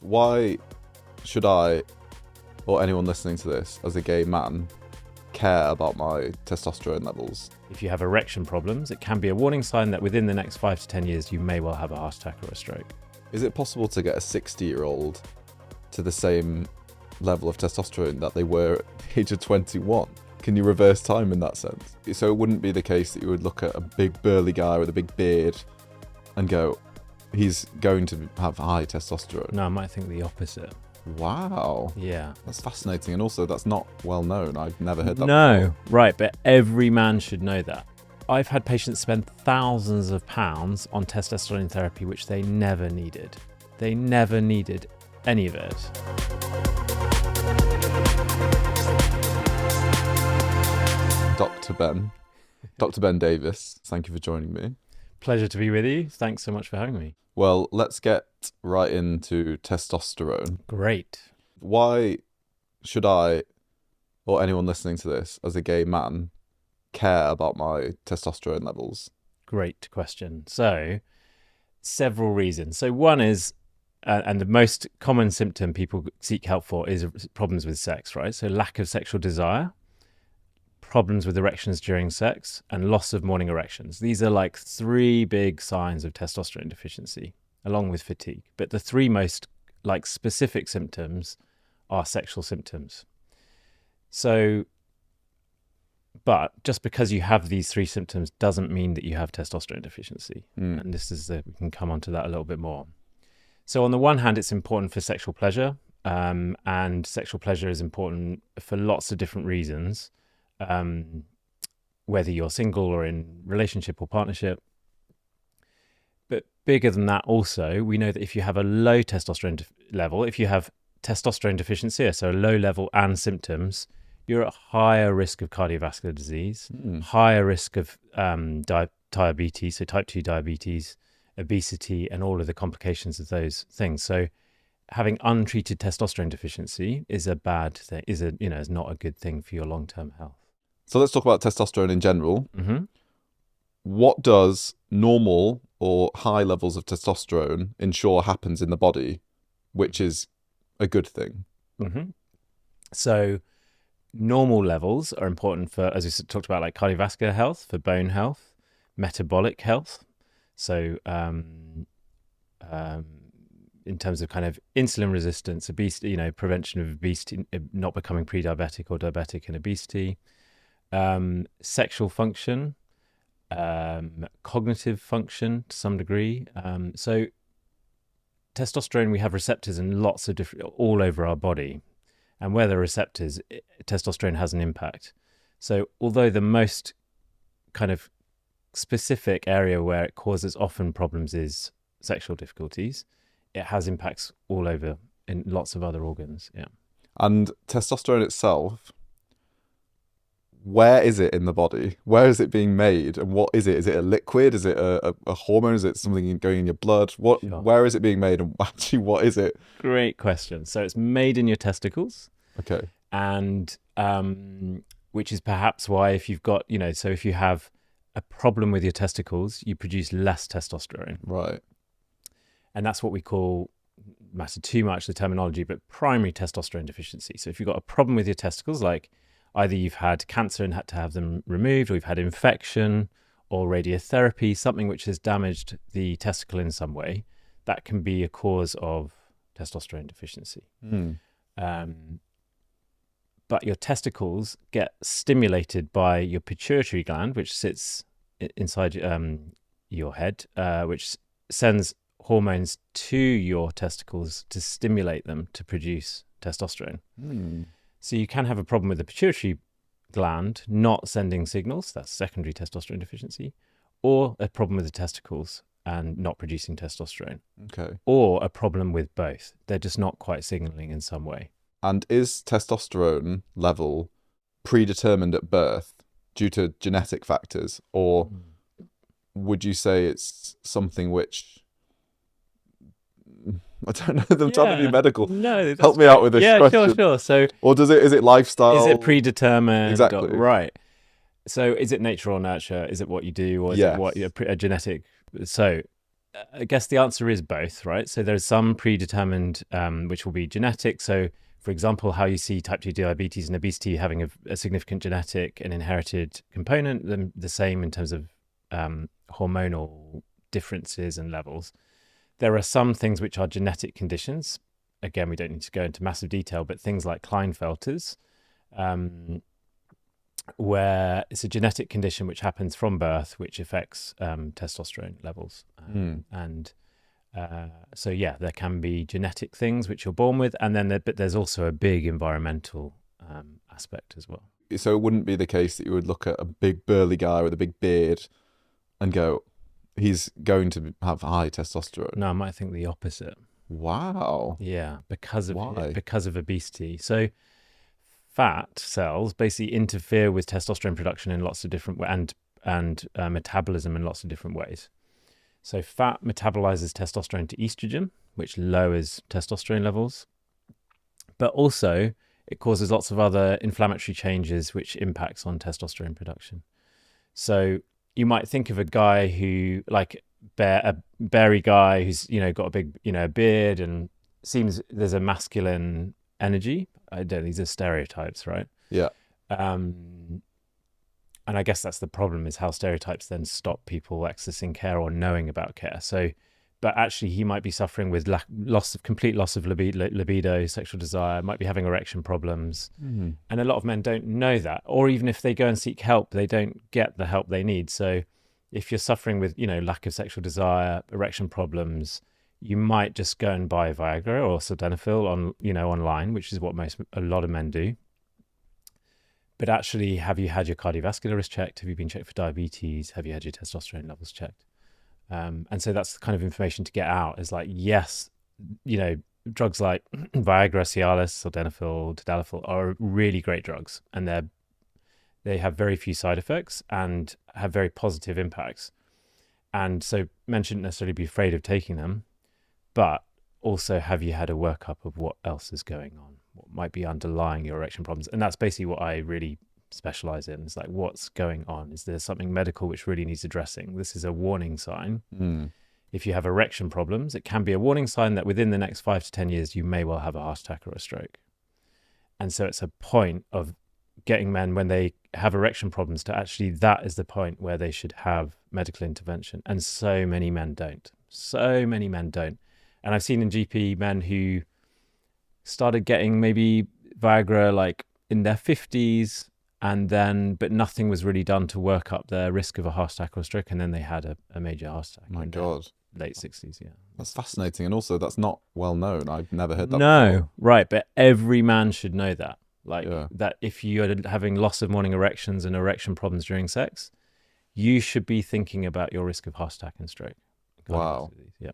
Why should I, or anyone listening to this, as a gay man, care about my testosterone levels? If you have erection problems, it can be a warning sign that within the next 5 to 10 years, you may well have a heart attack or a stroke. Is it possible to get a 60-year-old to the same level of testosterone that they were at the age of 21? Can you reverse time in that sense? So it wouldn't be the case that you would look at a big burly guy with a big beard and go, he's going to have high testosterone. No, I might think the opposite. Wow. Yeah. That's fascinating. And also, that's not well known. I've never heard that No, before. right. But every man should know that. I've had patients spend thousands of pounds on testosterone therapy, which they never needed. They never needed any of it. Dr. Ben Davis, thank you for joining me. Pleasure to be with you. Thanks so much for having me. Well, let's get right into testosterone. Great. Why should I, or anyone listening to this, as a gay man, care about my testosterone levels? Great question. So, several reasons. So one is, and the most common symptom people seek help for is problems with sex, right? So lack of sexual desire, problems with erections during sex, and loss of morning erections. These are like 3 big signs of testosterone deficiency, along with fatigue. But the 3 most like specific symptoms are sexual symptoms. So, but just because you have these 3 symptoms doesn't mean that you have testosterone deficiency. And this is we can come on to that a little bit more. So on the one hand, it's important for sexual pleasure, and sexual pleasure is important for lots of different reasons. Whether you're single or in relationship or partnership. But bigger than that also, we know that if you have a low testosterone level, if you have testosterone deficiency, so a low level and symptoms, you're at higher risk of cardiovascular disease, higher risk of diabetes, so type 2 diabetes, obesity, and all of the complications of those things. So having untreated testosterone deficiency is a bad thing, is not a good thing for your long-term health. So let's talk about testosterone in general. Mm-hmm. What does normal or high levels of testosterone ensure happens in the body, which is a good thing? Mm-hmm. So normal levels are important for, as we talked about, like cardiovascular health, for bone health, metabolic health. So in terms of kind of insulin resistance, obesity, prevention of obesity, not becoming pre-diabetic or diabetic, and obesity, sexual function, cognitive function to some degree. So testosterone, we have receptors in lots of different, all over our body, and where there are receptors, testosterone has an impact. So although the most kind of specific area where it causes often problems is sexual difficulties, it has impacts all over in lots of other organs. Yeah. And testosterone itself, where is it in the body? Where is it being made? And what is it? Is it a liquid? Is it a hormone? Is it something going in your blood? Sure. Where is it being made? And actually, what is it? Great question. So it's made in your testicles. Okay. And which is perhaps why if you've got, so if you have a problem with your testicles, you produce less testosterone. Right. And that's what we call, matter too much the terminology, but primary testosterone deficiency. So if you've got a problem with your testicles, like either you've had cancer and had to have them removed, or you've had infection or radiotherapy, something which has damaged the testicle in some way, that can be a cause of testosterone deficiency. But your testicles get stimulated by your pituitary gland, which sits inside your head, which sends hormones to your testicles to stimulate them to produce testosterone. So you can have a problem with the pituitary gland not sending signals, that's secondary testosterone deficiency, or a problem with the testicles and not producing testosterone. Okay. Or a problem with both. They're just not quite signaling in some way. And is testosterone level predetermined at birth due to genetic factors, or would you say it's something which, I don't know, I'm trying to be medical. No, help me out with this question. Yeah, sure. So, or is it lifestyle? Is it predetermined? Exactly. Right. So is it nature or nurture? Is it what you do, or is it what a genetic? So I guess the answer is both, right? So there's some predetermined, which will be genetic. So, for example, how you see type 2 diabetes and obesity having a significant genetic and inherited component, the same in terms of hormonal differences and levels. There are some things which are genetic conditions. Again, we don't need to go into massive detail, but things like Klinefelter's, where it's a genetic condition which happens from birth, which affects testosterone levels. And so, yeah, there can be genetic things which you're born with, and then but there's also a big environmental aspect as well. So it wouldn't be the case that you would look at a big burly guy with a big beard and go, he's going to have high testosterone. No, I might think the opposite. Wow. Yeah, because of Why? because of obesity. So fat cells basically interfere with testosterone production in lots of different and metabolism in lots of different ways. So fat metabolizes testosterone to estrogen, which lowers testosterone levels, but also it causes lots of other inflammatory changes which impacts on testosterone production. So you might think of a guy who, like a berry guy who's, got a big, beard and seems there's a masculine energy. I don't, these are stereotypes, right? Yeah. And I guess that's the problem, is how stereotypes then stop people accessing care or knowing about care. So, but actually he might be suffering with complete loss of libido, sexual desire, might be having erection problems. And a lot of men don't know that, or even if they go and seek help, they don't get the help they need. So if you're suffering with, lack of sexual desire, erection problems, you might just go and buy Viagra or sildenafil online, which is what a lot of men do. But actually, have you had your cardiovascular risk checked? Have you been checked for diabetes? Have you had your testosterone levels checked? And so that's the kind of information to get out, is like, yes, drugs like Viagra, Cialis, sildenafil, tadalafil are really great drugs, and they have very few side effects and have very positive impacts. And so men shouldn't necessarily be afraid of taking them, but also, have you had a workup of what else is going on? What might be underlying your erection problems? And that's basically what I really specialize in. It's like, what's going on? Is there something medical which really needs addressing? This is a warning sign. If you have erection problems, it can be a warning sign that within the next 5 to 10 years, you may well have a heart attack or a stroke. And so it's a point of getting men, when they have erection problems, to actually, that is the point where they should have medical intervention. And so many men don't. And I've seen in GP men who started getting maybe Viagra like in their 50s, but nothing was really done to work up their risk of a heart attack or stroke, and then they had a major heart attack. My God. Late 60s, yeah. That's fascinating. And also, that's not well known. I've never heard that before. Right. But every man should know that. That if you're having loss of morning erections and erection problems during sex, you should be thinking about your risk of heart attack and stroke. Wow. Yeah.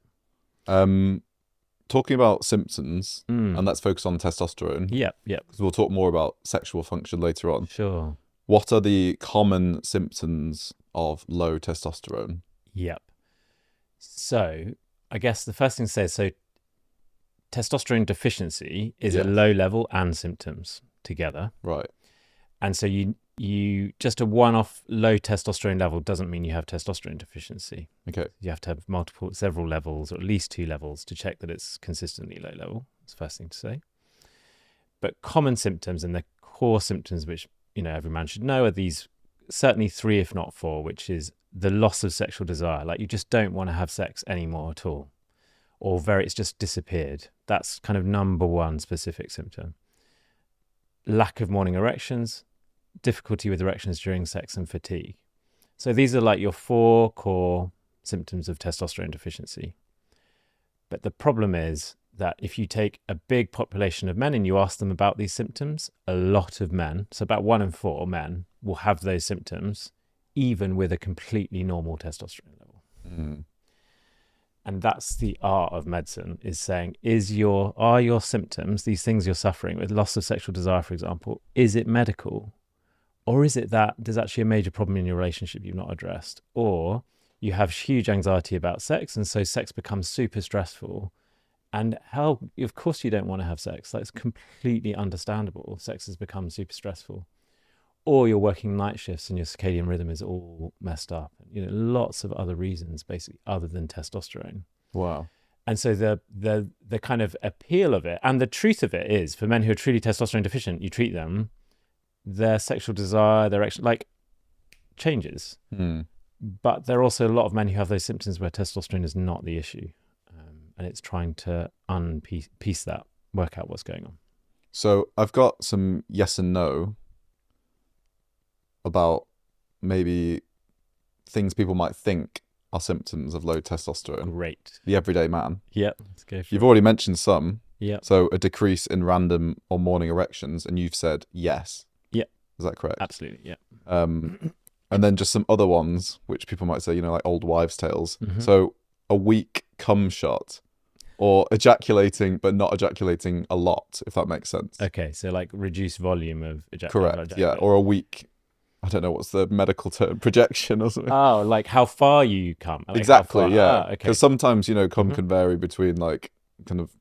Talking about symptoms, and let's focus on testosterone. Yep. Because we'll talk more about sexual function later on. Sure. What are the common symptoms of low testosterone? Yep. So I guess the first thing to say is, so testosterone deficiency is a low level and symptoms together. Right. And so you just a one-off low testosterone level doesn't mean you have testosterone deficiency. Okay. You have to have several levels, or at least 2 levels, to check that it's consistently low level. That's the first thing to say. But common symptoms, and the core symptoms which every man should know, are these, certainly 3 if not 4, which is the loss of sexual desire. Like, you just don't want to have sex anymore at all, or it's just disappeared. That's kind of number 1 specific symptom. Lack of morning erections, difficulty with erections during sex, and fatigue. So these are like your 4 core symptoms of testosterone deficiency. But the problem is that if you take a big population of men and you ask them about these symptoms, a lot of men, so about 1 in 4 men, will have those symptoms even with a completely normal testosterone level. And that's the art of medicine, is saying, are your symptoms, these things you're suffering with, loss of sexual desire, for example, is it medical? Or is it that there's actually a major problem in your relationship you've not addressed? Or you have huge anxiety about sex, and so sex becomes super stressful. And of course you don't want to have sex. That's completely understandable. Sex has become super stressful. or you're working night shifts and your circadian rhythm is all messed up. Lots of other reasons basically other than testosterone. Wow. And so the kind of appeal of it and the truth of it is, for men who are truly testosterone deficient, you treat them, their sexual desire, their erection, like, changes. But there are also a lot of men who have those symptoms where testosterone is not the issue, and it's trying to piece that, work out what's going on. So I've got some yes and no about maybe things people might think are symptoms of low testosterone. Great. The everyday man. Yep. Let's go for You've already mentioned some. Yeah. So a decrease in random or morning erections, and you've said yes. Yep. Is that correct? Absolutely. Yeah. And then just some other ones, which people might say, like old wives' tales. Mm-hmm. So a weak cum shot, or ejaculating but not ejaculating a lot, if that makes sense. Okay, so like reduced volume of Correct. Yeah, or a weak, I don't know what's the medical term, projection or something. Oh, like how far you come. Like exactly. Yeah. Okay. Because sometimes cum can vary between like kind of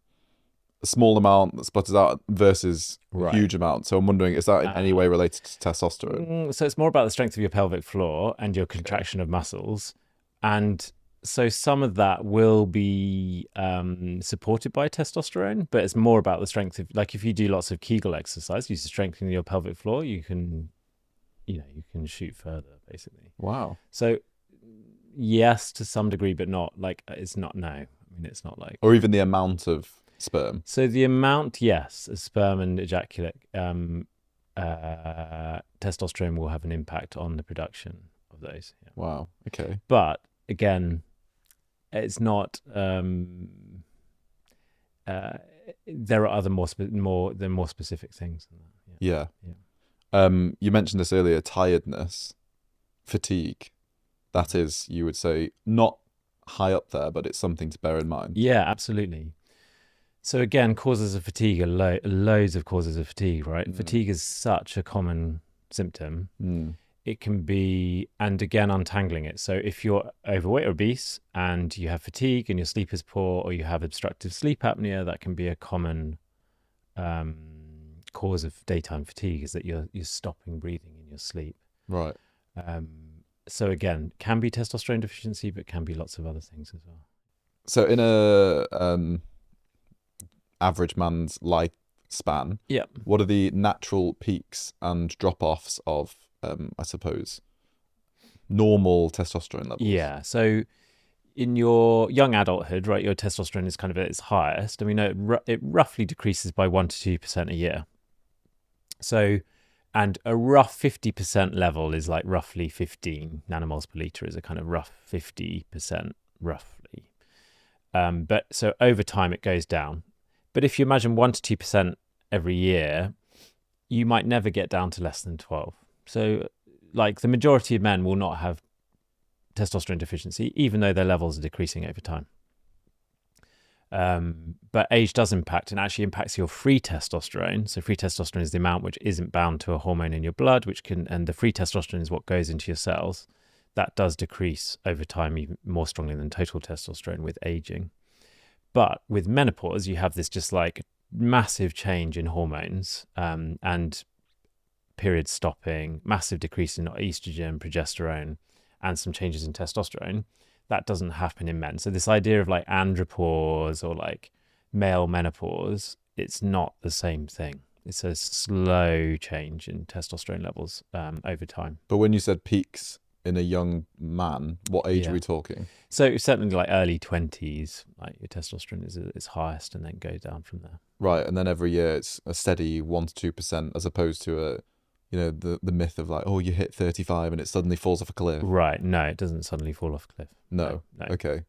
a small amount that sputters out versus a huge amount. So I'm wondering, is that in any way related to testosterone? So it's more about the strength of your pelvic floor and your contraction of muscles. And so some of that will be supported by testosterone, but it's more about the strength of, like, if you do lots of Kegel exercise, you strengthen your pelvic floor, you can shoot further, basically. Wow. So yes, to some degree, but not like, it's not, no. I mean, it's not like... Or even the amount of sperm. So the amount, yes, of sperm and ejaculate, testosterone will have an impact on the production of those. Yeah. Wow. Okay. But again, it's not. There are other more specific things than that. Yeah. You mentioned this earlier: tiredness, fatigue. That is, you would say, not high up there, but it's something to bear in mind. Yeah, absolutely. So again, causes of fatigue are loads of causes of fatigue, right? Fatigue is such a common symptom. It can be, and again, untangling it. So if you're overweight or obese and you have fatigue and your sleep is poor, or you have obstructive sleep apnea, that can be a common cause of daytime fatigue, is that you're stopping breathing in your sleep. Right. So again, can be testosterone deficiency, but can be lots of other things as well. So in a average man's lifespan, what are the natural peaks and drop-offs of, I suppose, normal testosterone levels? Yeah. So in your young adulthood, right, your testosterone is kind of at its highest. I mean, it roughly decreases by 1 to 2% a year. So, and a rough 50% level is like roughly 15 nanomoles per liter, is a kind of rough 50%, roughly. But so over time it goes down. But if you imagine 1 to 2% every year, you might never get down to less than 12. So like the majority of men will not have testosterone deficiency, even though their levels are decreasing over time. But age does impact, and actually impacts your free testosterone. So free testosterone is the amount which isn't bound to a hormone in your blood, and the free testosterone is what goes into your cells. That does decrease over time even more strongly than total testosterone with aging. But with menopause, you have this just like massive change in hormones, and period stopping, massive decrease in estrogen, progesterone, and some changes in testosterone. That doesn't happen in men. So this idea of like andropause or like male menopause, it's not the same thing. It's a slow change in testosterone levels over time. But when you said peaks in a young man, what age are we talking? So certainly like early 20s, like your testosterone is at its highest, and then goes down from there. Right, and then every year it's a steady 1 to 2%, as opposed to the myth of like, oh, you hit 35 and it suddenly falls off a cliff. Right. No, it doesn't suddenly fall off a cliff. No. Okay.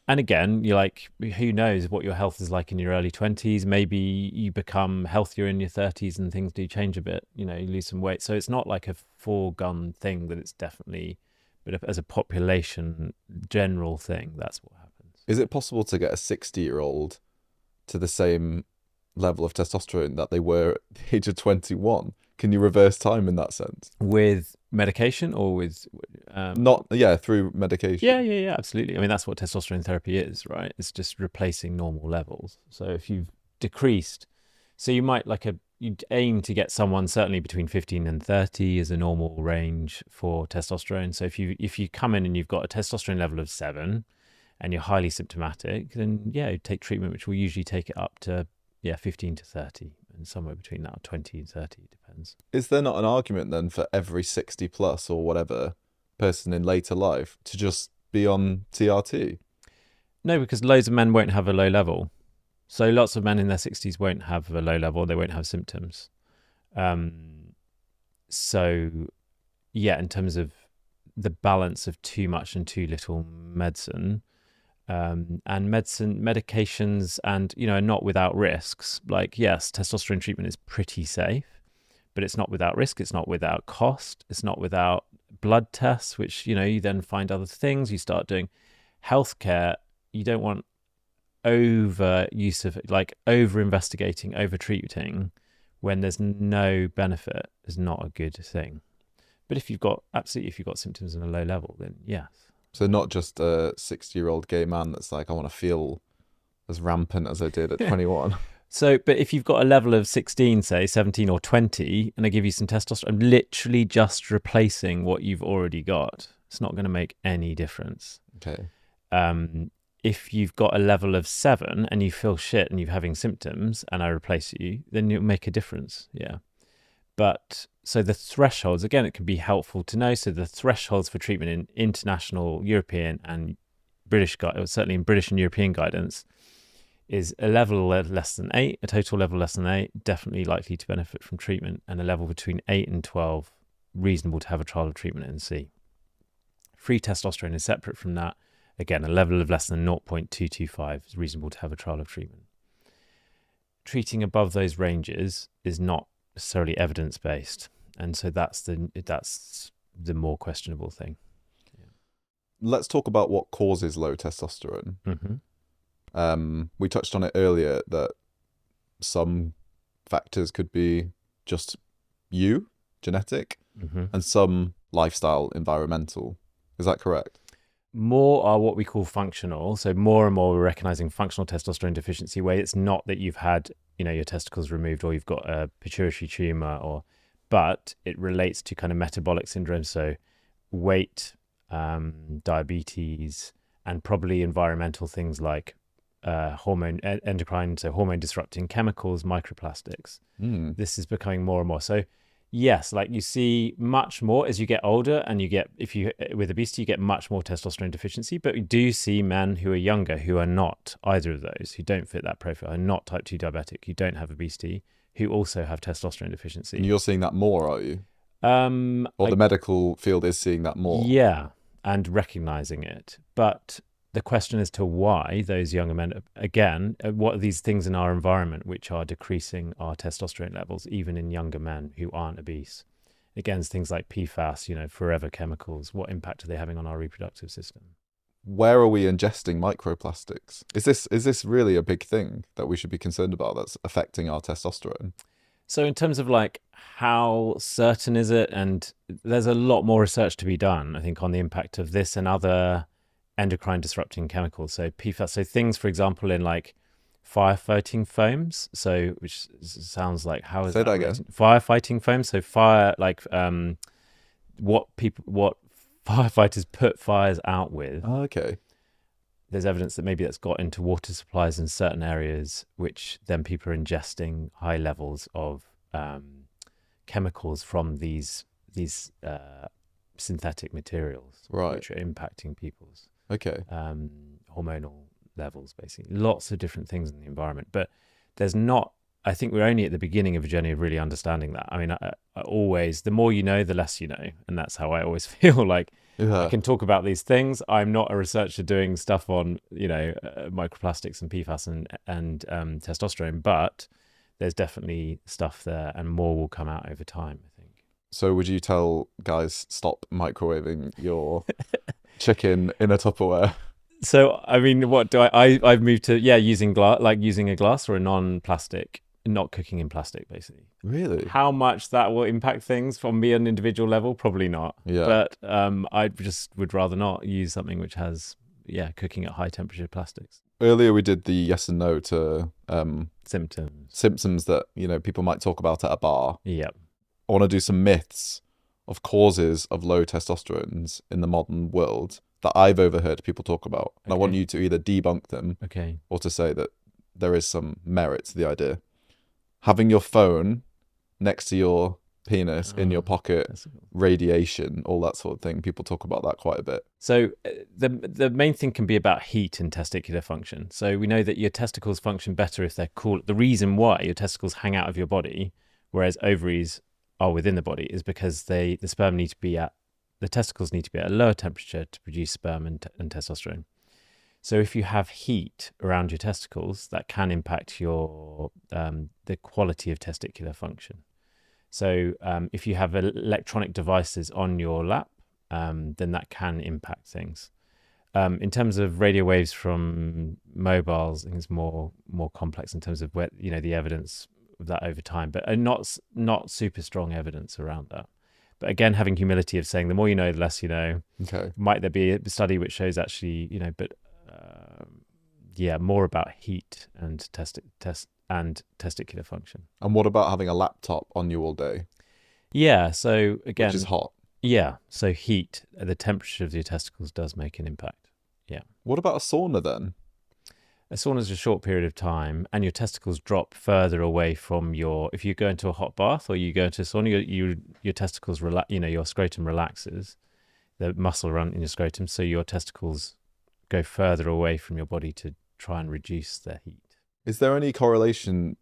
And again, you're like, who knows what your health is like in your early 20s? Maybe you become healthier in your 30s and things do change a bit. You lose some weight. So it's not like a foregone thing that it's definitely, but as a population general thing, that's what happens. Is it possible to get a 60-year-old to the same level of testosterone that they were at the age of 21? Can you reverse time in that sense? With medication or with... through medication. Yeah, absolutely. I mean, that's what testosterone therapy is, right? It's just replacing normal levels. So if you've decreased... So you might, like you'd aim to get someone certainly between 15 and 30 is a normal range for testosterone. So if you come in and you've got a testosterone level of 7 and you're highly symptomatic, then yeah, you take treatment, which will usually take it up to 15 to 30, and somewhere between that, 20 and 30, depends. Is there not an argument then for every 60 plus or whatever person in later life to just be on TRT? No, because loads of men won't have a low level. So lots of men in their 60s won't have a low level, they won't have symptoms. So yeah, in terms of the balance of too much and too little medicine, and medications, and are not without risks. Like, yes, testosterone treatment is pretty safe, but it's not without risk, it's not without cost, it's not without blood tests, which you then find other things. You start doing healthcare. You don't want over use of, like, over investigating, over treating when there's no benefit is not a good thing. But if you've got symptoms in a low level, then yes. So not just a 60-year-old gay man that's like, I want to feel as rampant as I did at 21. So, but if you've got a level of 16, say 17 or 20, and I give you some testosterone, I'm literally just replacing what you've already got. It's not going to make any difference. Okay. If you've got a level of 7 and you feel shit and you're having symptoms and I replace you, then it'll make a difference. Yeah. But so the thresholds, again, it can be helpful to know. So the thresholds for treatment in international, European and British, certainly in British and European guidance, is a level less than 8, a total level less than 8, definitely likely to benefit from treatment, and a level between 8 and 12, reasonable to have a trial of treatment and see. Free testosterone is separate from that. Again, a level of less than 0.225 is reasonable to have a trial of treatment. Treating above those ranges is not necessarily evidence-based, and so that's the more questionable thing. Yeah. Let's talk about what causes low testosterone. We touched on it earlier that some factors could be just genetic, and some lifestyle, environmental. Is that correct? More are what we call functional. So more and more we're recognizing functional testosterone deficiency, where it's not that you've had, your testicles removed or you've got a pituitary tumor, but it relates to kind of metabolic syndrome. So weight, diabetes, and probably environmental things like hormone disrupting chemicals, microplastics. This is becoming more and more. So yes, like you see much more as you get older, and with obesity, you get much more testosterone deficiency, but we do see men who are younger who are not either of those, who don't fit that profile, are not type 2 diabetic, who don't have obesity, who also have testosterone deficiency. And you're seeing that more, are you? Or the medical field is seeing that more? Yeah, and recognizing it. But the question as to why those younger men, again, what are these things in our environment which are decreasing our testosterone levels, even in younger men who aren't obese? Again, it's things like PFAS, forever chemicals. What impact are they having on our reproductive system? Where are we ingesting microplastics? Is this really a big thing that we should be concerned about that's affecting our testosterone? So in terms of like how certain is it, and there's a lot more research to be done, I think, on the impact of this and other endocrine disrupting chemicals. So PFAS, so things, for example, in like firefighting foams. So which sounds like, how is Say that related? again. Firefighting foam. So fire, like what firefighters put fires out with. Oh, okay. There's evidence that maybe that's got into water supplies in certain areas, which then people are ingesting high levels of chemicals from these synthetic materials, Right. which are impacting people's hormonal levels, basically. Lots of different things in the environment, but there's not. I think we're only at the beginning of a journey of really understanding that. I mean, I always, the more you know, the less you know, and that's how I always feel. Like, I can talk about these things. I'm not a researcher doing stuff on, microplastics and PFAS and testosterone, but there's definitely stuff there, and more will come out over time, I think. So would you tell guys, stop microwaving your chicken in a Tupperware? So, I mean, what do I've moved to, using using a glass or a non-plastic, not cooking in plastic, basically. Really? How much that will impact things from me on an individual level, probably not. Yeah. But I just would rather not use something which has, cooking at high temperature plastics. earlier we did the yes and no to Symptoms. symptoms that, you know, people might talk about at a bar. Yep. I want to do some myths of causes of low testosterones in the modern world that I've overheard people talk about. And I want Okay. you to either debunk them Okay. or to say that there is some merit to the idea. Having your phone next to your penis in your pocket, That's- radiation, all that sort of thing. People talk about that quite a bit. So the main thing can be about heat and testicular function. So we know that your testicles function better if they're cool. The reason why your testicles hang out of your body, whereas ovaries are within the body, is because the testicles need to be at a lower temperature to produce sperm and testosterone. So if you have heat around your testicles, that can impact your the quality of testicular function. So if you have electronic devices on your lap, then that can impact things. In terms of radio waves from mobiles, I think it's more complex in terms of where, you know, the evidence of that over time, but not super strong evidence around that. But again, having humility of saying the more you know, the less you know. Okay. Might there be a study which shows actually, you know, but yeah, more about heat and testicular function. And what about having a laptop on you all day, Yeah. So again, which is hot? yeah. So heat, the temperature of your testicles does make an impact. Yeah. What about a sauna then? A sauna is a short period of time, and your testicles drop further away from your. If you go into a hot bath or you go into a sauna, your testicles relax. You know, your scrotum relaxes, the muscle around in your scrotum, so your testicles go further away from your body to try and reduce their heat. Is there any correlation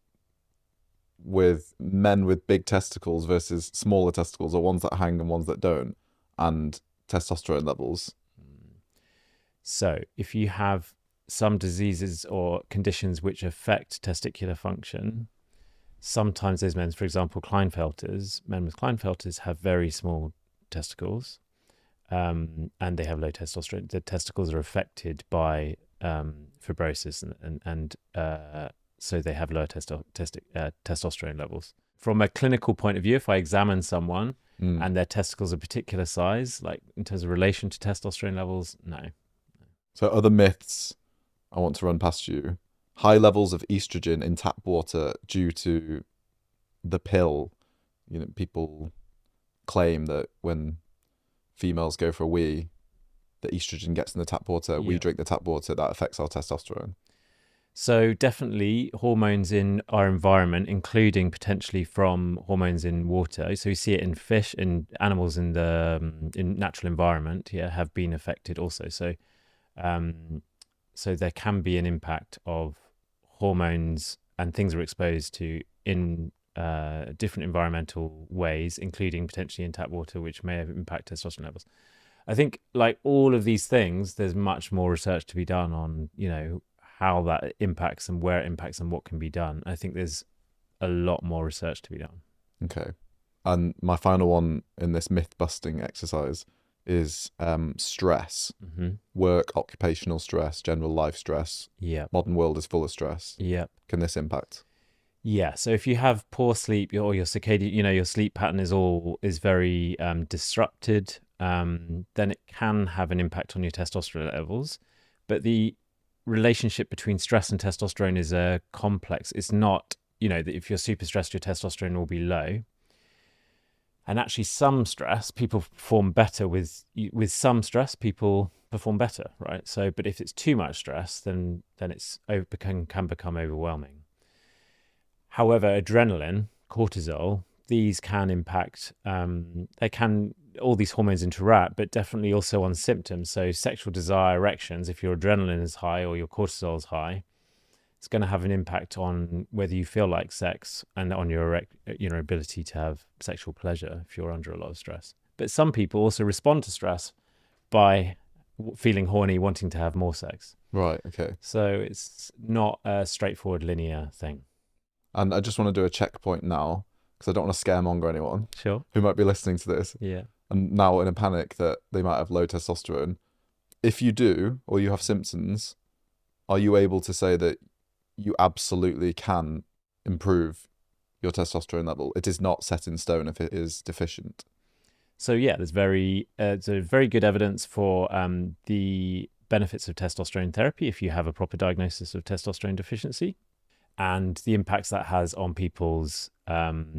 with men with big testicles versus smaller testicles, or ones that hang and ones that don't, and testosterone levels? So if you have some diseases or conditions which affect testicular function, sometimes those men, for example, men with Klinefelters have very small testicles, and they have low testosterone. The testicles are affected by fibrosis, and so they have lower testosterone levels. From a clinical point of view, if I examine someone and their testicles are particular size, like in terms of relation to testosterone levels, no. So other myths I want to run past you. High levels of estrogen in tap water due to the pill. You know, people claim that when females go for a wee, the estrogen gets in the tap water. We drink the tap water, that affects our testosterone. So definitely hormones in our environment, including potentially from hormones in water. So we see it in fish, in animals in the in natural environment, have been affected also. So so there can be an impact of hormones and things we're exposed to in different environmental ways, including potentially in tap water, which may have impact testosterone levels. I think, like all of these things, there's much more research to be done on, you know, how that impacts and where it impacts and what can be done. I think there's a lot more research to be done. Okay. And my final one in this myth busting exercise is stress. Work, occupational stress, general life stress. Yeah. Modern world is full of stress. Yeah. Can this impact? Yeah. So if you have poor sleep, or your circadian, you know, your sleep pattern is very disrupted, then it can have an impact on your testosterone levels. But the relationship between stress and testosterone is a complex. It's not, you know, that if you're super stressed, your testosterone will be low. And actually, some stress, people perform better with some stress, people perform better, right? So, but if it's too much stress, then it's can become overwhelming. However, adrenaline, cortisol, these can impact. All these hormones interact, but definitely also on symptoms. So, sexual desire, erections. If your adrenaline is high or your cortisol is high, it's going to have an impact on whether you feel like sex and on your ability to have sexual pleasure if you're under a lot of stress. But some people also respond to stress by feeling horny, wanting to have more sex. Right, okay. So it's not a straightforward linear thing. And I just want to do a checkpoint now, because I don't want to scaremonger anyone Sure. who might be listening to this Yeah. and now in a panic that they might have low testosterone. If you do, or you have symptoms, are you able to say that you absolutely can improve your testosterone level? It is not set in stone if it is deficient. So yeah, there's very good evidence for the benefits of testosterone therapy if you have a proper diagnosis of testosterone deficiency, and the impacts that has on people's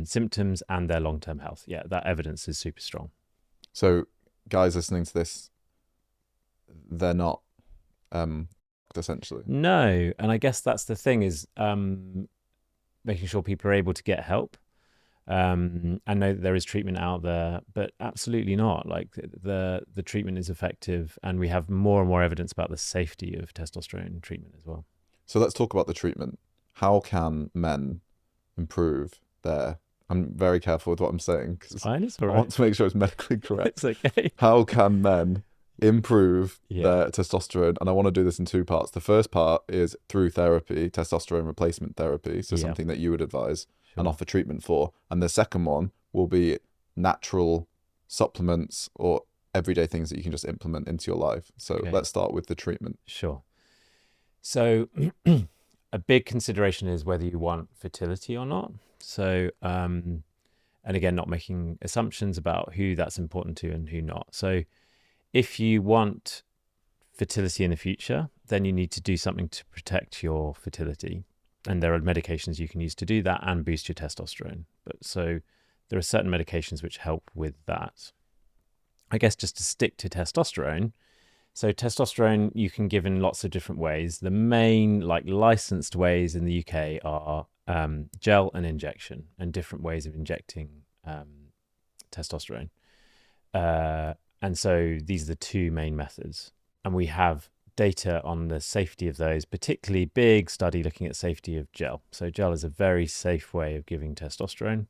symptoms and their long-term health. Yeah, that evidence is super strong. So guys listening to this, they're not essentially. No, and I guess that's the thing, is making sure people are able to get help. I know that there is treatment out there, but absolutely not. Like the treatment is effective, and we have more and more evidence about the safety of testosterone treatment as well. So let's talk about the treatment. How can men improve their... I'm very careful with what I'm saying because Fine, it's all I right. want to make sure it's medically correct. It's okay. How can men improve Yeah. their testosterone? And I want to do this in two parts. The first part is through therapy, testosterone replacement therapy, so Yeah. something that you would advise and Sure. offer treatment for. And the second one will be natural supplements or everyday things that you can just implement into your life. So Okay. let's start with the treatment. Sure. So a big consideration is whether you want fertility or not. So, and again, not making assumptions about who that's important to and who not. So if you want fertility in the future, then you need to do something to protect your fertility. And there are medications you can use to do that and boost your testosterone. But so there are certain medications which help with that. I guess just to stick to testosterone. So testosterone you can give in lots of different ways. The main licensed ways in the UK are gel and injection, and different ways of injecting testosterone. And so these are the two main methods. And we have data on the safety of those, particularly big study looking at safety of gel. So gel is a very safe way of giving testosterone.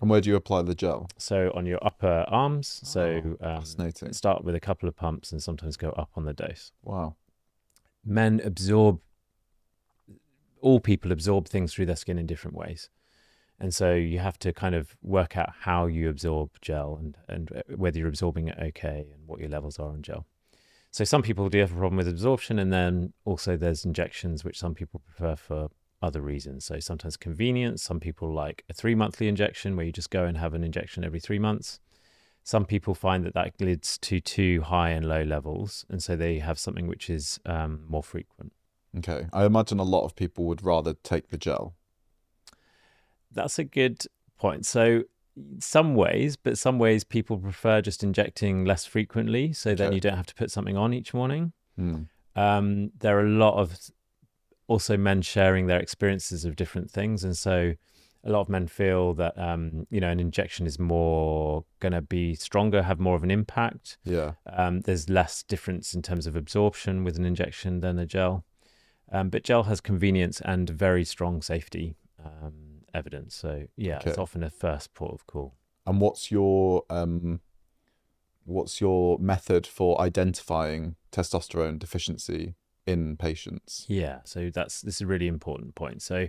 And where do you apply the gel? So on your upper arms. Fascinating. Start with a couple of pumps and sometimes go up on the dose. Wow. Men absorb, all people absorb things through their skin in different ways. And so you have to kind of work out how you absorb gel and whether you're absorbing it okay and what your levels are on gel. So some people do have a problem with absorption, and then also there's injections, which some people prefer for other reasons. So sometimes convenience. Some people like a 3-monthly injection where you just go and have an injection every 3 months. Some people find that leads to too high and low levels, and so they have something which is more frequent. Okay. I imagine a lot of people would rather take the gel. That's a good point. So some ways people prefer just injecting less frequently, so then Okay. you don't have to put something on each morning. Hmm. There are a lot of also men sharing their experiences of different things, and so a lot of men feel that an injection is more going to be stronger, have more of an impact. Yeah. There's less difference in terms of absorption with an injection than a gel, but gel has convenience and very strong safety evidence. So yeah, Okay. it's often a first port of call. And what's your method for identifying testosterone deficiency in patients? Yeah, so this is a really important point. So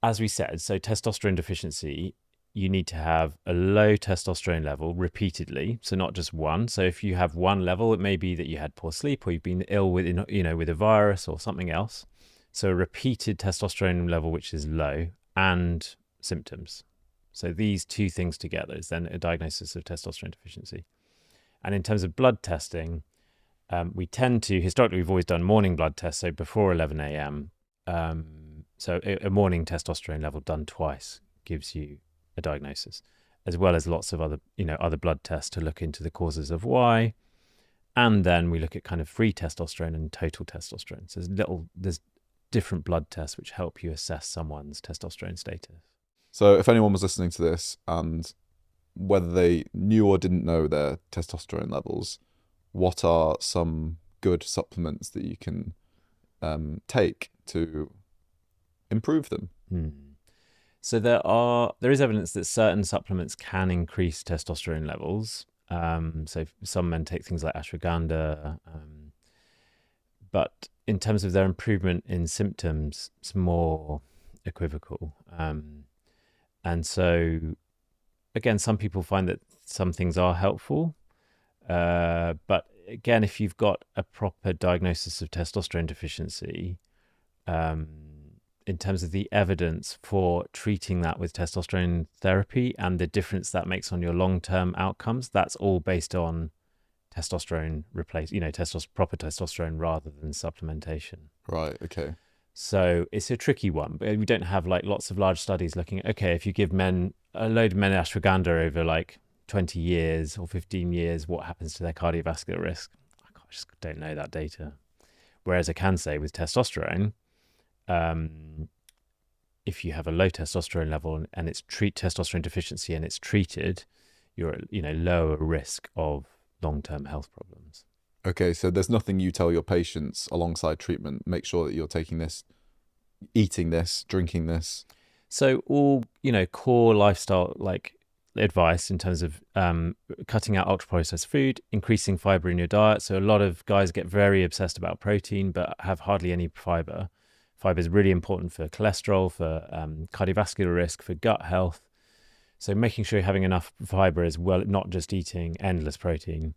as we said, so testosterone deficiency, you need to have a low testosterone level repeatedly, so not just one. So if you have one level, it may be that you had poor sleep or you've been ill with a virus or something else. So a repeated testosterone level which is low and symptoms. So these two things together is then a diagnosis of testosterone deficiency. And in terms of blood testing, we tend to, historically, we've always done morning blood tests, so before 11 a.m. So a morning testosterone level done twice gives you a diagnosis, as well as lots of other blood tests to look into the causes of why. And then we look at kind of free testosterone and total testosterone. So there's different blood tests which help you assess someone's testosterone status. So if anyone was listening to this and whether they knew or didn't know their testosterone levels, what are some good supplements that you can take to improve them? So there is evidence that certain supplements can increase testosterone levels. So some men take things like ashwagandha, but in terms of their improvement in symptoms, it's more equivocal. And so, again, some people find that some things are helpful. But again, if you've got a proper diagnosis of testosterone deficiency, in terms of the evidence for treating that with testosterone therapy and the difference that makes on your long-term outcomes, that's all based on testosterone proper testosterone rather than supplementation. Right. Okay. So it's a tricky one, but we don't have like lots of large studies looking at, okay, if you give a load of men ashwagandha over like 20 years or 15 years, what happens to their cardiovascular risk? I just don't know that data. Whereas I can say with testosterone, if you have a low testosterone level and it's testosterone deficiency and it's treated, you're at, lower risk of long-term health problems. Okay, so there's nothing you tell your patients alongside treatment. Make sure that you're taking this, eating this, drinking this. So all, core lifestyle like advice in terms of cutting out ultra-processed food, increasing fiber in your diet. So a lot of guys get very obsessed about protein but have hardly any fiber. Fiber is really important for cholesterol, for cardiovascular risk, for gut health. So making sure you're having enough fiber as well, not just eating endless protein.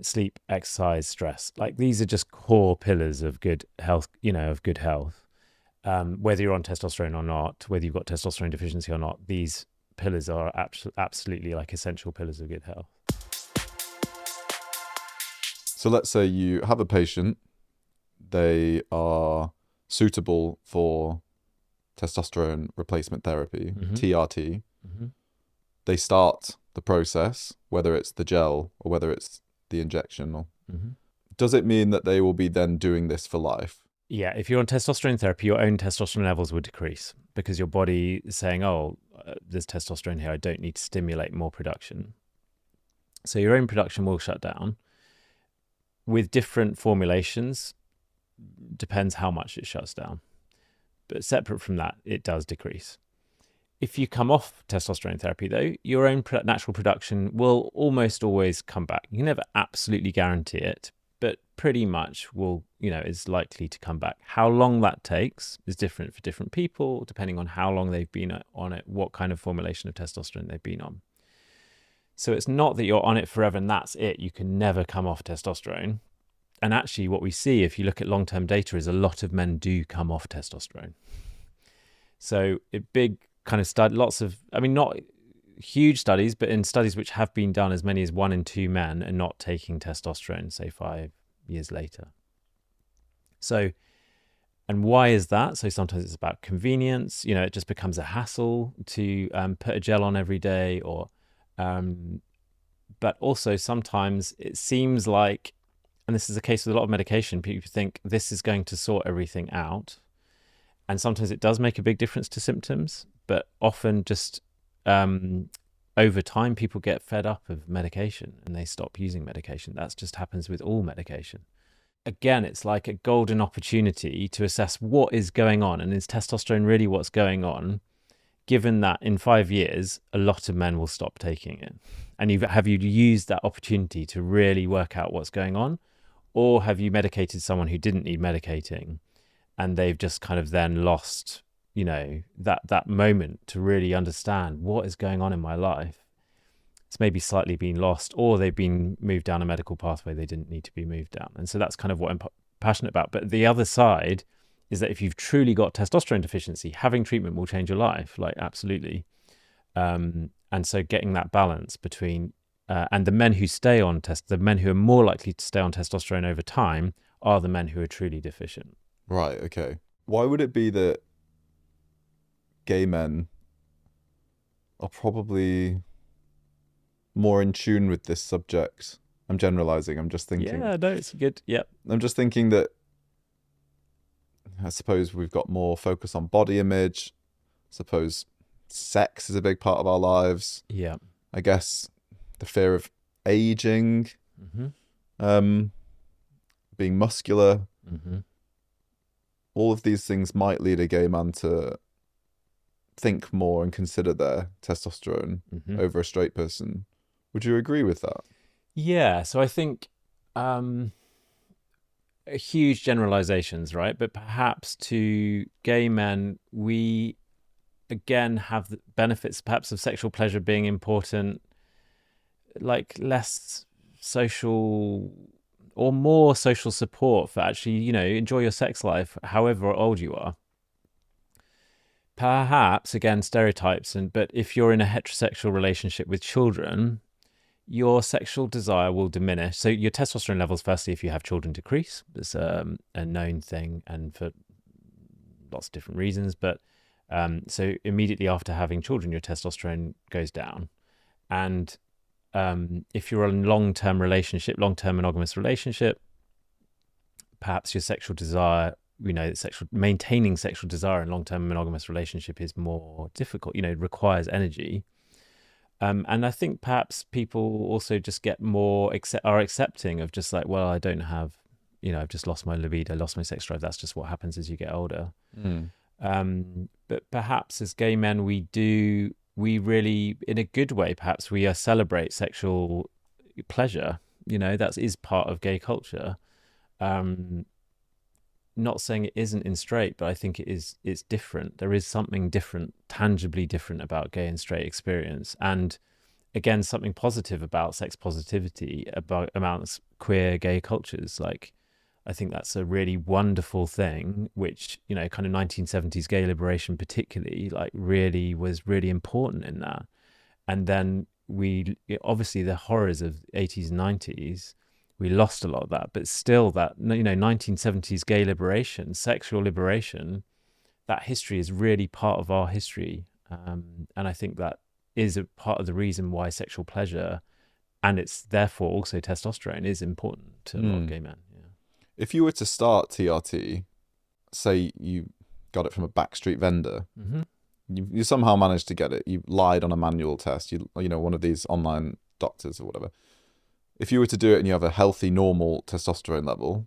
Sleep, exercise, stress. Like these are just core pillars of good health, whether you're on testosterone or not, whether you've got testosterone deficiency or not, these pillars are absolutely like essential pillars of good health. So let's say you have a patient, they are suitable for testosterone replacement therapy, TRT. They start the process, whether it's the gel or whether it's the injection. Or does it mean that they will be then doing this for life? Yeah, if you're on testosterone therapy, your own testosterone levels will decrease because your body is saying, there's testosterone here, I don't need to stimulate more production. So your own production will shut down. With different formulations, depends how much it shuts down. But separate from that, it does decrease. If you come off testosterone therapy, though, your own natural production will almost always come back. You can never absolutely guarantee it, but pretty much is likely to come back. How long that takes is different for different people, depending on how long they've been on it, what kind of formulation of testosterone they've been on. So it's not that you're on it forever and that's it. You can never come off testosterone. And actually what we see, if you look at long-term data, is a lot of men do come off testosterone. So big kind of study, not huge studies, but in studies which have been done, as many as 1 in 2 men are not taking testosterone, say 5 years later. So, and why is that? So sometimes it's about convenience, it just becomes a hassle to put a gel on every day, or, but also sometimes it seems like, and this is the case with a lot of medication, people think this is going to sort everything out. And sometimes it does make a big difference to symptoms, but often just over time, people get fed up of medication and they stop using medication. That just happens with all medication. Again, it's like a golden opportunity to assess what is going on. And is testosterone really what's going on? Given that in 5 years, a lot of men will stop taking it. And have you used that opportunity to really work out what's going on? Or have you medicated someone who didn't need medicating and they've just kind of then lost, that moment to really understand what is going on in my life? It's maybe slightly been lost, or they've been moved down a medical pathway they didn't need to be moved down. And so that's kind of what I'm passionate about. But the other side is that if you've truly got testosterone deficiency, having treatment will change your life, like absolutely. And so getting that balance between, and the men who stay on the men who are more likely to stay on testosterone over time are the men who are truly deficient. Right, okay. Why would it be that gay men are probably more in tune with this subject? I'm generalizing. I'm just thinking. Yeah, no, it's good. Yep. I'm just thinking that I suppose we've got more focus on body image. I suppose sex is a big part of our lives. Yeah. I guess the fear of aging, being muscular. All of these things might lead a gay man to think more and consider their testosterone over a straight person. Would you agree with that? Yeah. So I think huge generalizations, right? But perhaps to gay men, we again have the benefits perhaps of sexual pleasure being important, like less social or more social support for actually, enjoy your sex life, however old you are. Perhaps, again, stereotypes, but if you're in a heterosexual relationship with children, your sexual desire will diminish. So your testosterone levels, firstly, if you have children, decrease. It's a known thing, and for lots of different reasons. But so immediately after having children, your testosterone goes down. And if you're in a long-term monogamous relationship, perhaps your sexual desire, maintaining sexual desire in long-term monogamous relationship is more difficult, requires energy. And I think perhaps people also just get are accepting of just like, well, I don't have, I've just lost my libido, lost my sex drive. That's just what happens as you get older. But perhaps as gay men, we really, in a good way, perhaps we celebrate sexual pleasure. That is part of gay culture. Not saying it isn't in straight, but I think it's different. There is something different, tangibly different about gay and straight experience. And again, something positive about sex positivity, amongst queer gay cultures. Like, I think that's a really wonderful thing, which, kind of 1970s gay liberation particularly, like really was really important in that. And then obviously the horrors of 80s and 90s, we lost a lot of that, but still that, 1970s gay liberation, sexual liberation, that history is really part of our history. And I think that is a part of the reason why sexual pleasure, and it's therefore also testosterone, is important to a lot of gay men. Yeah. If you were to start TRT, say you got it from a backstreet vendor, you somehow managed to get it, you lied on a manual test, one of these online doctors or whatever. If you were to do it and you have a healthy, normal testosterone level,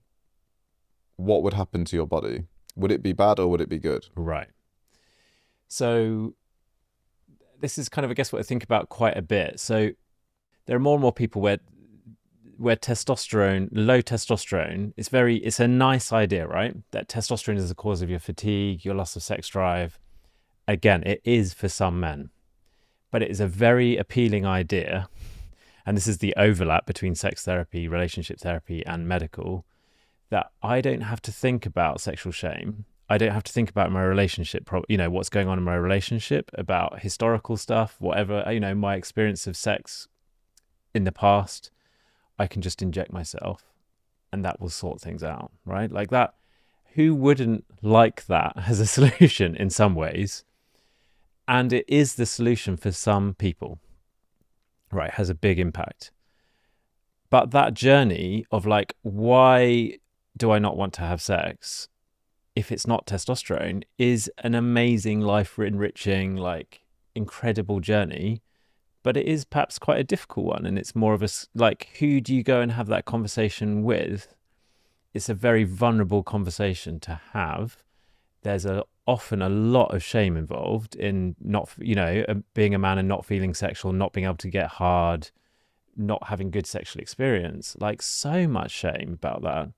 what would happen to your body? Would it be bad or would it be good? Right. So this is kind of, I guess, what I think about quite a bit. So there are more and more people where testosterone, low testosterone, it's a nice idea, right? That testosterone is the cause of your fatigue, your loss of sex drive. Again, it is for some men, but it is a very appealing idea. And this is the overlap between sex therapy, relationship therapy, and medical, that I don't have to think about sexual shame. I don't have to think about my relationship, what's going on in my relationship, about historical stuff, whatever, my experience of sex in the past. I can just inject myself and that will sort things out, right? Like that. Who wouldn't like that as a solution in some ways? And it is the solution for some people. Right, has a big impact. But that journey of like, why do I not want to have sex if it's not testosterone, is an amazing, life enriching, like incredible journey. But it is perhaps quite a difficult one. And it's more of like, who do you go and have that conversation with? It's a very vulnerable conversation to have. There's often a lot of shame involved in not, being a man and not feeling sexual, not being able to get hard, not having good sexual experience, like so much shame about that.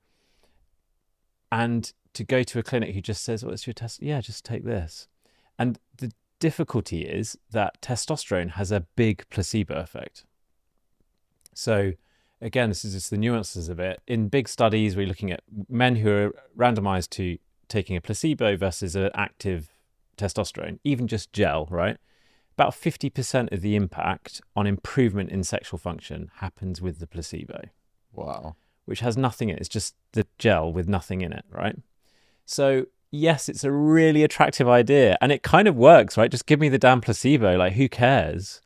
And to go to a clinic who just says, well, it's your test. Yeah, just take this. And the difficulty is that testosterone has a big placebo effect. So again, this is just the nuances of it. In big studies, we're looking at men who are randomized to taking a placebo versus an active testosterone, even just gel, right? About 50% of the impact on improvement in sexual function happens with the placebo. Wow. Which has nothing in it. It's just the gel with nothing in it, right? So yes, it's a really attractive idea and it kind of works, right? Just give me the damn placebo. Like, who cares?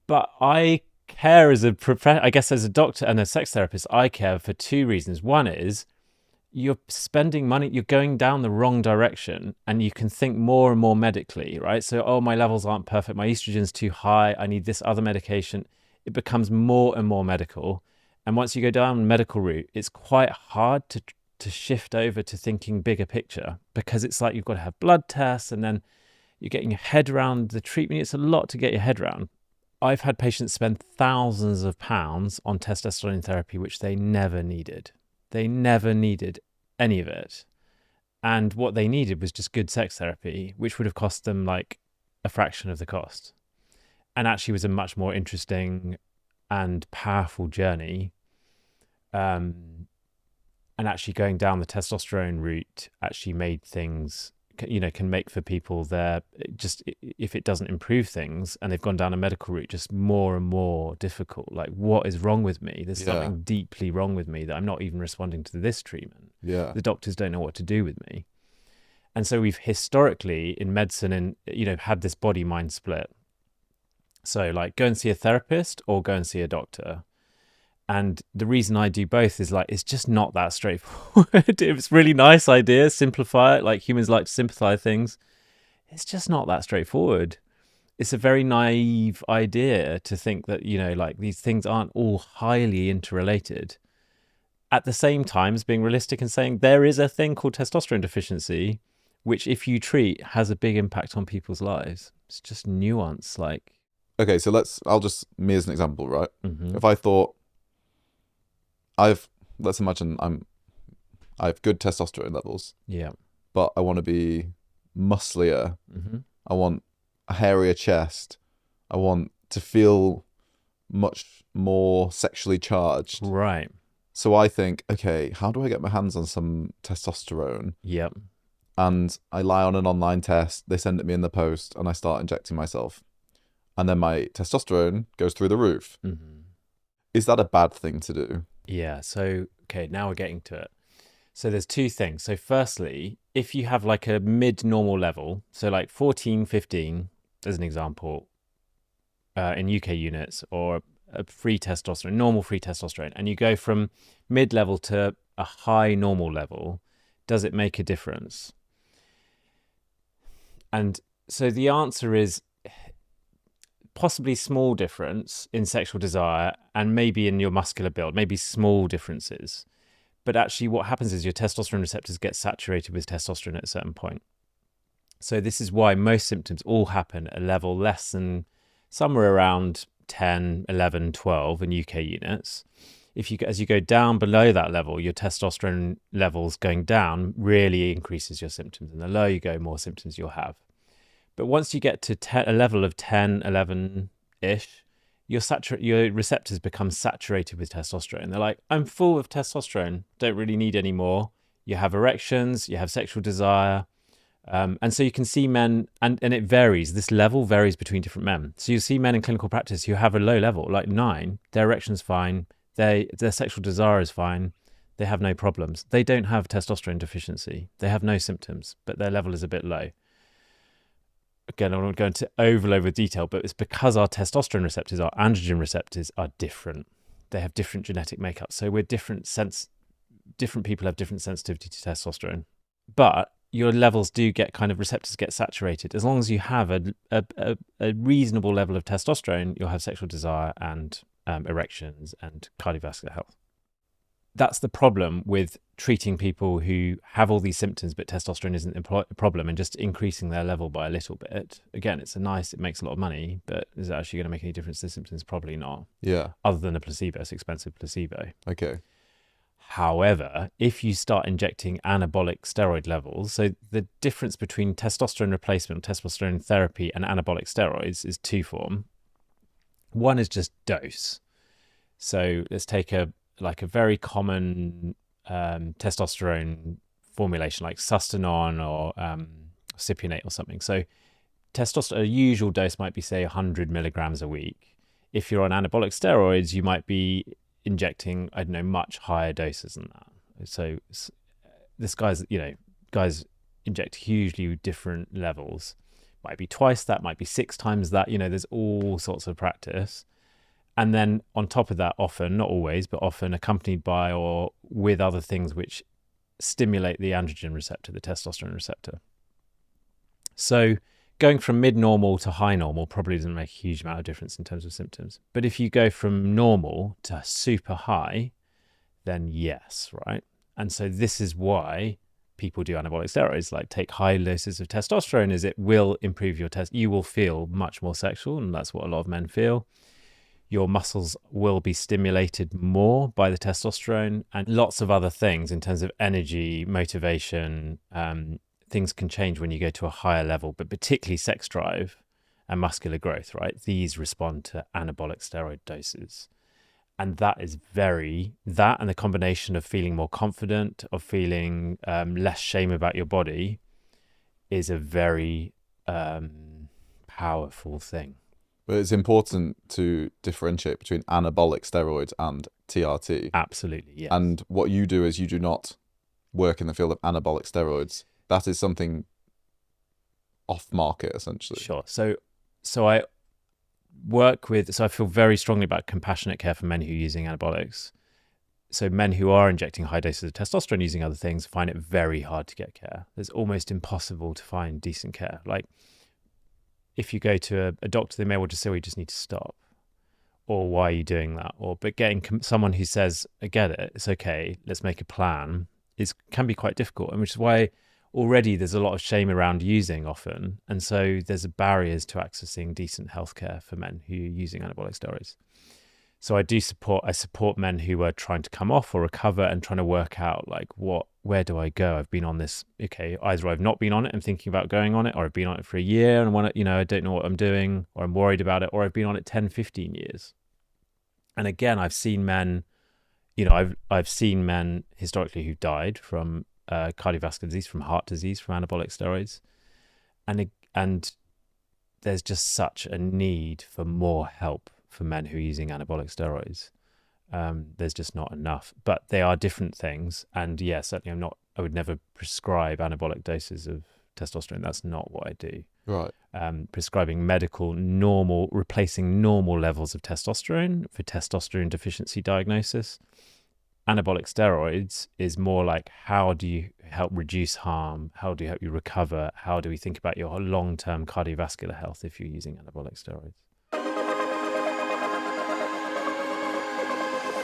But I care as I guess as a doctor and a sex therapist, I care for two reasons. One is you're spending money, you're going down the wrong direction, and you can think more and more medically, right? So, oh, my levels aren't perfect. My estrogen's too high. I need this other medication. It becomes more and more medical. And once you go down the medical route, it's quite hard to shift over to thinking bigger picture, because it's like you've got to have blood tests and then you're getting your head around the treatment. It's a lot to get your head around. I've had patients spend thousands of pounds on testosterone therapy, which they never needed. They never needed any of it. And what they needed was just good sex therapy, which would have cost them like a fraction of the cost. And actually was a much more interesting and powerful journey. And actually going down the testosterone route actually made things can make for people there, just if it doesn't improve things and they've gone down a medical route, just more and more difficult. Like, what is wrong with me? There's something deeply wrong with me that I'm not even responding to this treatment. Yeah. The doctors don't know what to do with me. And so we've historically in medicine and, had this body mind split. So like, go and see a therapist or go and see a doctor. And the reason I do both is like, it's just not that straightforward. It's really nice ideas, simplify it. Like, humans like to simplify things. It's just not that straightforward. It's a very naive idea to think that, like, these things aren't all highly interrelated. At the same time as being realistic and saying there is a thing called testosterone deficiency, which if you treat has a big impact on people's lives. It's just nuance. Like, Okay, so I'll just, me as an example, right? mm-hmm. If I thought let's imagine I have good testosterone levels, Yeah. but I want to be musclier. Mm-hmm. I want a hairier chest. I want to feel much more sexually charged. Right. So I think, okay, how do I get my hands on some testosterone? Yep. And I lie on an online test. They send it me in the post, and I start injecting myself. And then my testosterone goes through the roof. Mm-hmm. Is that a bad thing to do? Yeah. So, okay, now we're getting to it. So there's two things. So firstly, if you have like a mid-normal level, so like 14, 15, as an example, in UK units, or a free testosterone, normal free testosterone, and you go from mid-level to a high normal level, does it make a difference? And so the answer is possibly small difference in sexual desire and maybe in your muscular build, maybe small differences. But actually what happens is your testosterone receptors get saturated with testosterone at a certain point. So this is why most symptoms all happen at a level less than somewhere around 10, 11, 12 in UK units. As you go down below that level, your testosterone levels going down really increases your symptoms. And the lower you go, more symptoms you'll have. But once you get to a level of 10, 11-ish, your receptors become saturated with testosterone. They're like, I'm full of testosterone, don't really need any more. You have erections, you have sexual desire. And so you can see men, and it varies. This level varies between different men. So you see men in clinical practice who have a low level, like 9, their erection's fine, their sexual desire is fine, they have no problems. They don't have testosterone deficiency. They have no symptoms, but their level is a bit low. Again, I won't go into overload with detail, but it's because our testosterone receptors, our androgen receptors, are different. They have different genetic makeup. So we're different people have different sensitivity to testosterone. But your levels do get receptors get saturated. As long as you have a reasonable level of testosterone, you'll have sexual desire and erections and cardiovascular health. That's the problem with treating people who have all these symptoms, but testosterone isn't a problem, and just increasing their level by a little bit. Again, it makes a lot of money, but is it actually going to make any difference to the symptoms? Probably not. Yeah. Other than a placebo, it's expensive placebo. Okay. However, if you start injecting anabolic steroid levels, so the difference between testosterone replacement, testosterone therapy, and anabolic steroids is twofold. One is just dose. So let's take a very common testosterone formulation like Sustanon or Cypionate or something. So a usual dose might be, say, 100 milligrams a week. If you're on anabolic steroids, you might be injecting, I don't know, much higher doses than that. So this guys inject hugely different levels. Might be twice that, might be 6 times that. There's all sorts of practice. And then on top of that, often, not always, but often accompanied by or with other things which stimulate the androgen receptor, the testosterone receptor. So going from mid-normal to high normal probably doesn't make a huge amount of difference in terms of symptoms. But if you go from normal to super high, then yes, right? And so this is why people do anabolic steroids, like take high doses of testosterone, is it will improve your you will feel much more sexual, and that's what a lot of men feel. Your muscles will be stimulated more by the testosterone, and lots of other things in terms of energy, motivation. Things can change when you go to a higher level, but particularly sex drive and muscular growth, right? These respond to anabolic steroid doses. And that is and the combination of feeling more confident, of feeling less shame about your body, is a very powerful thing. But it's important to differentiate between anabolic steroids and TRT. Absolutely, yes. And what you do is you do not work in the field of anabolic steroids. That is something off market, essentially. Sure. So I I feel very strongly about compassionate care for men who are using anabolics. So men who are injecting high doses of testosterone using other things find it very hard to get care. It's almost impossible to find decent care. Like if you go to a doctor, they may well just say, well, you just need to stop. Or why are you doing that? But getting someone who says, I get it, it's okay, let's make a plan, can be quite difficult. And which is why already there's a lot of shame around using often. And so there's barriers to accessing decent healthcare for men who are using anabolic steroids. So I support men who are trying to come off or recover and trying to work out like where do I go? I've been on this. Okay, either I've not been on it and thinking about going on it, or I've been on it for a year and I don't know what I'm doing, or I'm worried about it, or I've been on it 10, 15 years. And again, I've seen men, I've seen men historically who died from cardiovascular disease, from heart disease, from anabolic steroids. And there's just such a need for more help for men who are using anabolic steroids. There's just not enough, but they are different things. And yeah, certainly I would never prescribe anabolic doses of testosterone. That's not what I do. Right. Prescribing replacing normal levels of testosterone for testosterone deficiency diagnosis. Anabolic steroids is more like, how do you help reduce harm? How do you help you recover? How do we think about your long-term cardiovascular health if you're using anabolic steroids?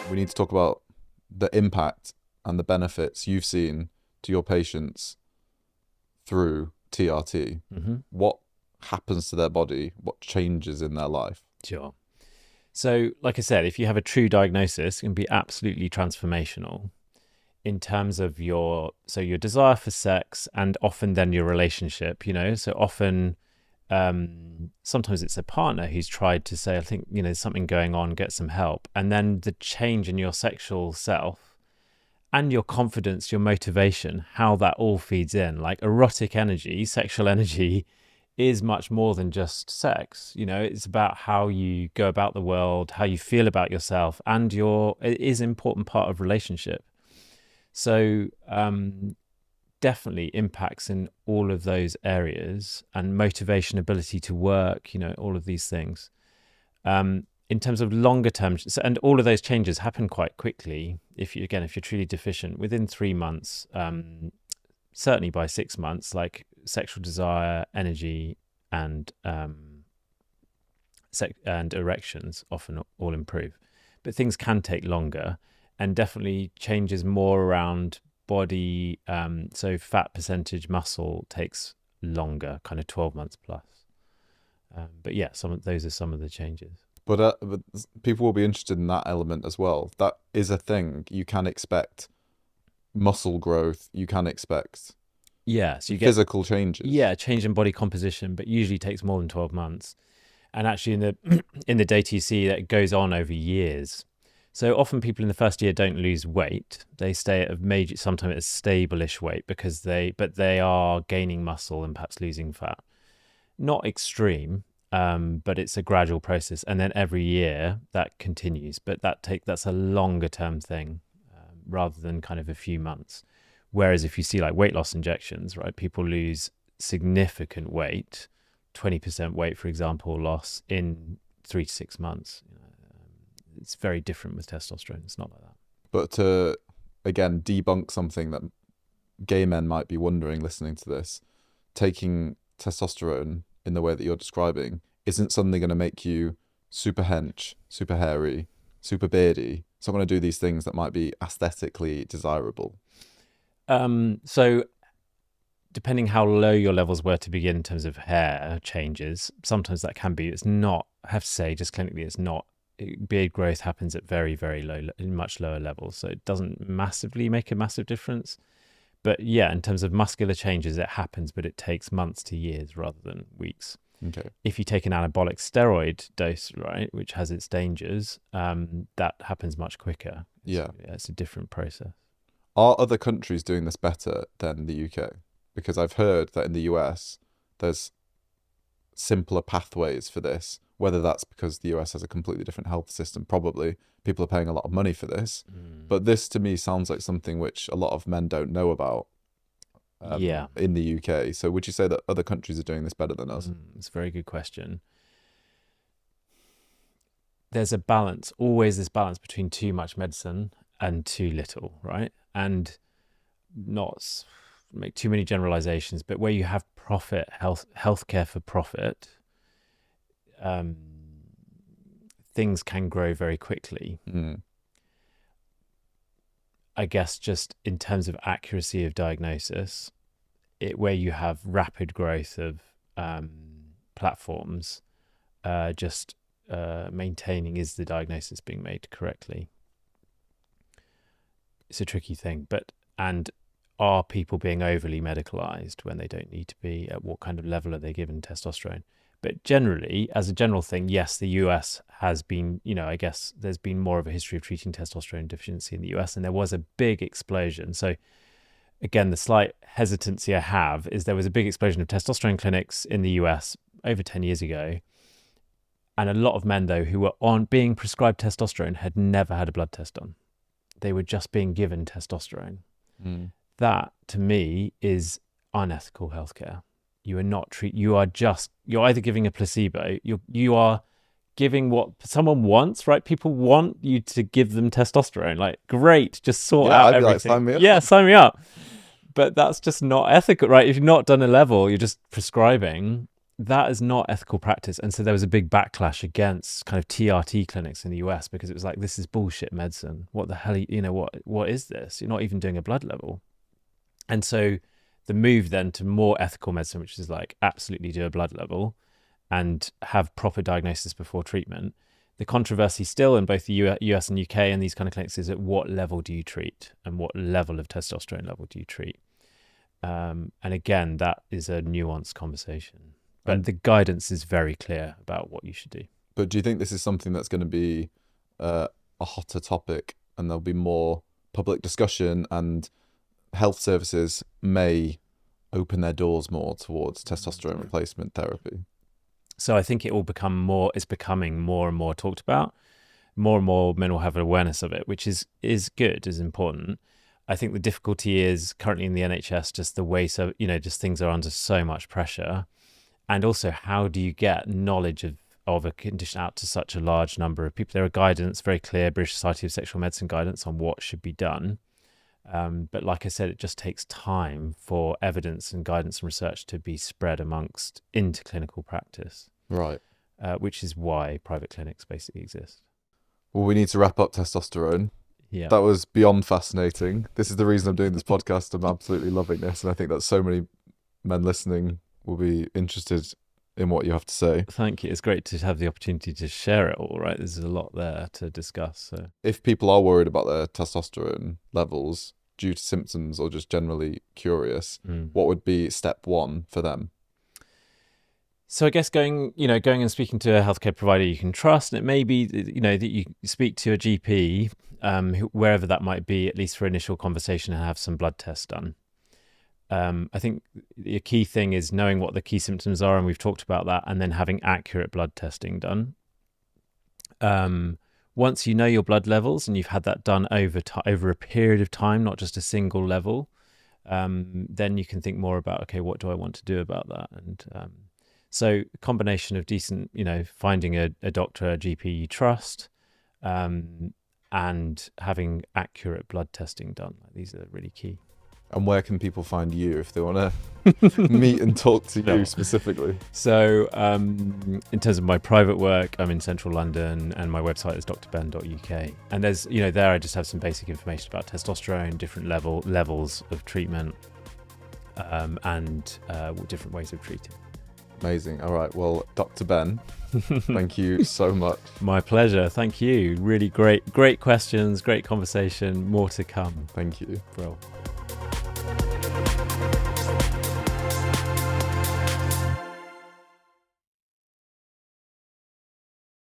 We need to talk about the impact and the benefits you've seen to your patients through TRT. Mm-hmm. What happens to their body? What changes in their life? Sure. So, like I said, if you have a true diagnosis, it can be absolutely transformational in terms of your desire for sex and often then your relationship, So often, sometimes it's a partner who's tried to say, I think, there's something going on, get some help. And then the change in your sexual self and your confidence, your motivation, how that all feeds in. Like erotic energy, sexual energy is much more than just sex. It's about how you go about the world, how you feel about yourself, and it is an important part of relationship. So definitely impacts in all of those areas, and motivation, ability to work, all of these things. In terms of longer term, and all of those changes happen quite quickly. If you're truly deficient, within 3 months, certainly by 6 months, like sexual desire, energy, and erections often all improve. But things can take longer, and definitely changes more around body. So fat percentage, muscle takes longer, kind of 12 months plus. But yeah, those are some of the changes. But people will be interested in that element as well. That is a thing. You can expect muscle growth. You can expect so you get physical changes. Yeah, change in body composition, but usually takes more than 12 months. And actually in the data you see that it goes on over years. So often people in the first year don't lose weight. They stay at sometimes at a stable-ish weight but they are gaining muscle and perhaps losing fat. Not extreme, but it's a gradual process. And then every year that continues, but that's a longer term thing rather than kind of a few months. Whereas if you see like weight loss injections, right, people lose significant weight, 20% weight, for example, loss in 3 to 6 months. It's very different with testosterone. It's not like that. But to, again, debunk something that gay men might be wondering listening to this, taking testosterone in the way that you're describing isn't suddenly going to make you super hench, super hairy, super beardy. It's not going to do these things that might be aesthetically desirable. So depending how low your levels were to begin in terms of hair changes, sometimes that can be. It's not, I have to say, just clinically, it's not. Beard growth happens at very, very low, much lower levels. So it doesn't massively make a massive difference. But yeah, in terms of muscular changes, it happens, but it takes months to years rather than weeks. Okay. If you take an anabolic steroid dose, right, which has its dangers, that happens much quicker. Yeah. It's a different process. Are other countries doing this better than the UK? because I've heard that in the US there's simpler pathways for this, whether that's because the US has a completely different health system, probably people are paying a lot of money for this. But this to me sounds like something which a lot of men don't know about in the UK. So would you say that other countries are doing this better than us? It's a very good question. There's a balance, always this balance between too much medicine and too little, right? And not make too many generalizations, but where you have profit, healthcare for profit, things can grow very quickly. I guess just in terms of accuracy of diagnosis, where you have rapid growth of platforms, maintaining is the diagnosis being made correctly. It's a tricky thing, and are people being overly medicalized when they don't need to be? At what kind of level are they given testosterone? But generally, as a general thing, yes, the US has been, I guess there's been more of a history of treating testosterone deficiency in the US, and there was a big explosion. So again, the slight hesitancy I have is there was a big explosion of testosterone clinics in the US over 10 years ago. And a lot of men, though, who were being prescribed testosterone had never had a blood test done. They were just being given testosterone. That, to me, is unethical healthcare. You are not you're either giving a placebo, you are giving what someone wants, right? People want you to give them testosterone. Like, great, just sort out everything. Like, sign me up. Yeah, sign me up. But that's just not ethical, right? If you've not done a level, you're just prescribing. That is not ethical practice. And so there was a big backlash against kind of TRT clinics in the US because it was like, this is bullshit medicine. What the hell, what is this? You're not even doing a blood level. And so the move then to more ethical medicine, which is like absolutely do a blood level and have proper diagnosis before treatment. The controversy still in both the US and UK and these kind of clinics is at what level do you treat and what level of testosterone level do you treat? And again, that is a nuanced conversation. But the guidance is very clear about what you should do. But do you think this is something that's going to be a hotter topic and there'll be more public discussion and health services may open their doors more towards testosterone replacement therapy? So I think it will it's becoming more and more talked about. More and more men will have awareness of it, which is good, is important. I think the difficulty is currently in the NHS, just the way, just things are under so much pressure. And also, how do you get knowledge of a condition out to such a large number of people? There are guidance, very clear British Society of Sexual Medicine guidance on what should be done. But like I said, it just takes time for evidence and guidance and research to be spread into clinical practice. Right. Which is why private clinics basically exist. Well, we need to wrap up testosterone. Yeah. That was beyond fascinating. This is the reason I'm doing this podcast. I'm absolutely loving this. And I think that so many men listening will be interested in what you have to say. Thank you. It's great to have the opportunity to share it all, right? There's a lot there to discuss. So. If people are worried about their testosterone levels due to symptoms or just generally curious, what would be step one for them? So I guess going and speaking to a healthcare provider you can trust, and it may be, that you speak to a GP, wherever that might be, at least for initial conversation, and have some blood tests done. I think the key thing is knowing what the key symptoms are, and we've talked about that, and then having accurate blood testing done. Once you know your blood levels and you've had that done over a period of time, not just a single level, then you can think more about, okay, what do I want to do about that? And so a combination of decent, finding a doctor, a GP you trust, and having accurate blood testing done. These are really key. And where can people find you if they want to meet and talk to you specifically? So in terms of my private work, I'm in central London and my website is drben.uk. And there's, there I just have some basic information about testosterone, different levels of treatment, and different ways of treating. Amazing. All right. Well, Dr. Ben, thank you so much. My pleasure. Thank you. Really great questions, great conversation. More to come. Thank you. Bro.